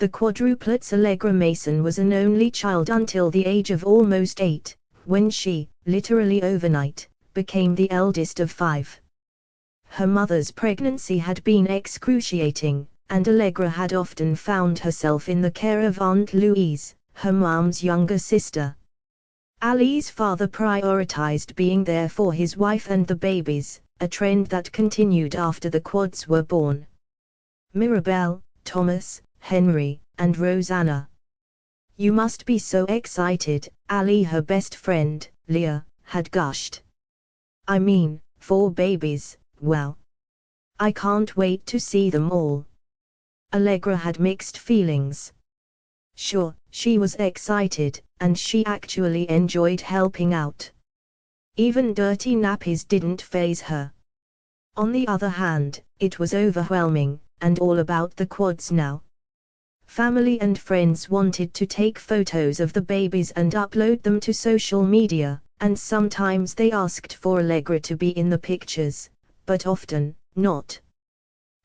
The quadruplets Allegra Mason was an only child until the age of almost 8, when she, literally overnight, became the eldest of 5. Her mother's pregnancy had been excruciating, and Allegra had often found herself in the care of Aunt Louise, her mom's younger sister. Allie's father prioritized being there for his wife and the babies, a trend that continued after the quads were born. Mirabelle, Thomas, Henry, and Rosanna. "You must be so excited," Allie, her best friend, Leah, had gushed. "I mean, 4 babies, wow. I can't wait to see them all." Allegra had mixed feelings. Sure, she was excited, and she actually enjoyed helping out. Even dirty nappies didn't faze her. On the other hand, it was overwhelming, and all about the quads now. Family and friends wanted to take photos of the babies and upload them to social media, and sometimes they asked for Allegra to be in the pictures, but often, not.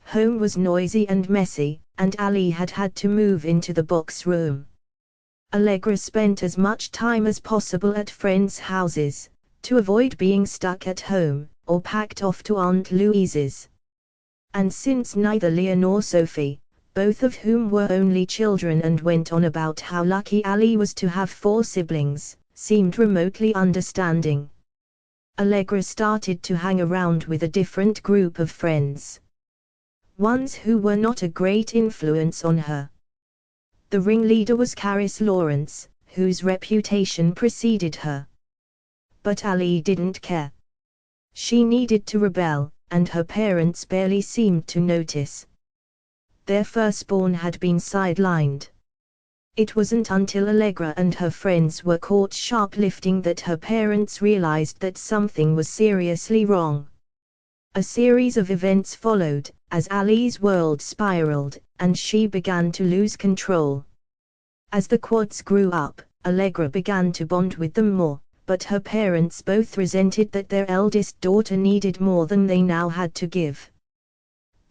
Home was noisy and messy, and Allie had had to move into the box room. Allegra spent as much time as possible at friends' houses, to avoid being stuck at home, or packed off to Aunt Louise's. And since neither Leah nor Sophie, both of whom were only children and went on about how lucky Allie was to have 4 siblings, seemed remotely understanding, Allegra started to hang around with a different group of friends. Ones who were not a great influence on her. The ringleader was Caris Lawrence, whose reputation preceded her. But Allie didn't care. She needed to rebel, and her parents barely seemed to notice. Their firstborn had been sidelined. It wasn't until Allegra and her friends were caught shoplifting that her parents realized that something was seriously wrong. A series of events followed, as Allie's world spiraled, and she began to lose control. As the quads grew up, Allegra began to bond with them more, but her parents both resented that their eldest daughter needed more than they now had to give.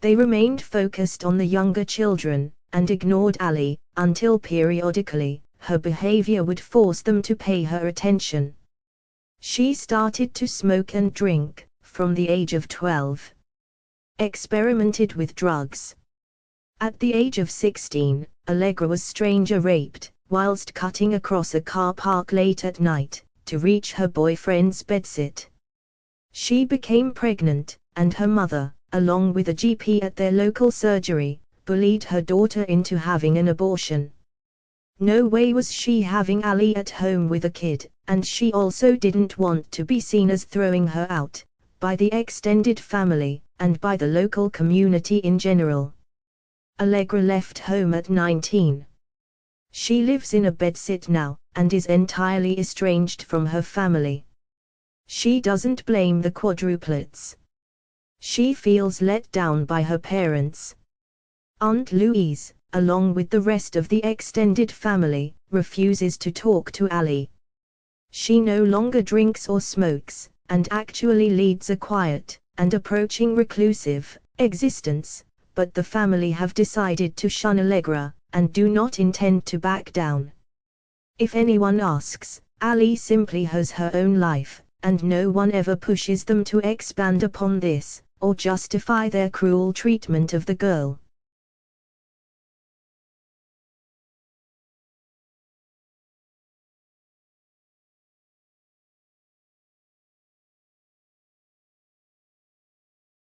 They remained focused on the younger children, and ignored Allie, until periodically, her behavior would force them to pay her attention. She started to smoke and drink, from the age of 12. Experimented with drugs. At the age of 16, Allegra was stranger raped, whilst cutting across a car park late at night, to reach her boyfriend's bedsit. She became pregnant, and her mother, along with a GP at their local surgery, bullied her daughter into having an abortion. No way was she having Allie at home with a kid, and she also didn't want to be seen as throwing her out, by the extended family, and by the local community in general. Allegra left home at 19. She lives in a bedsit now, and is entirely estranged from her family. She doesn't blame the quadruplets. She feels let down by her parents. Aunt Louise, along with the rest of the extended family, refuses to talk to Allie. She no longer drinks or smokes, and actually leads a quiet, and approaching reclusive, existence, but the family have decided to shun Allegra, and do not intend to back down. If anyone asks, Allie simply has her own life, and no one ever pushes them to expand upon this, or justify their cruel treatment of the girl.